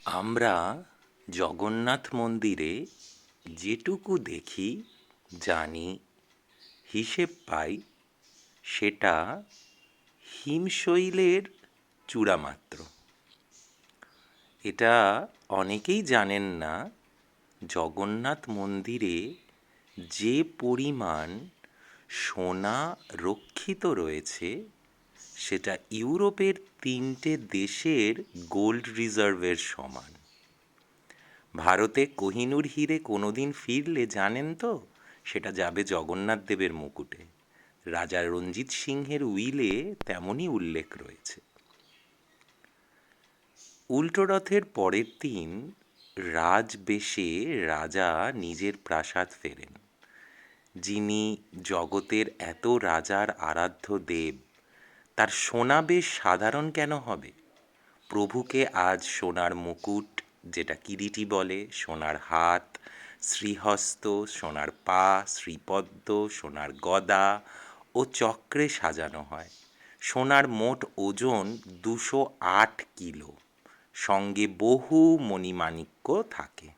আমরা জগন্নাথ মন্দিরে যেটুকু দেখি, জানি, হিসেব পাই, সেটা হিমশৈলের চূড়া মাত্র। এটা অনেকেই জানেন না, জগন্নাথ মন্দিরে যে পরিমাণ সোনা রক্ষিত রয়েছে সেটা ইউরোপের 3টে দেশের গোল্ড রিজার্ভের সমান। ভারতে কোহিনূর হিরে কোনোদিন ফিরলে জানেন তো, সেটা যাবে জগন্নাথ দেবের মুকুটে। রাজা রঞ্জিত সিংহের উইলে তেমনই উল্লেখ রয়েছে। উল্টো রথের পরের দিন রাজবেশে রাজা নিজের প্রাসাদ ফেরেন। যিনি জগতের এত রাজার আরাধ্য দেব, তার সোনা বেশ সাধারণ কেন হবে? প্রভুকে আজ সোনার মুকুট, যেটা কিরিটি বলে, সোনার হাত, শ্রীহস্ত, সোনার পা, শ্রীপদ্ম, সোনার গদা ও চক্রে সাজানো হয়। সোনার মোট ওজন 208 কিলো, সঙ্গে বহু মণিমাণিক্য থাকে।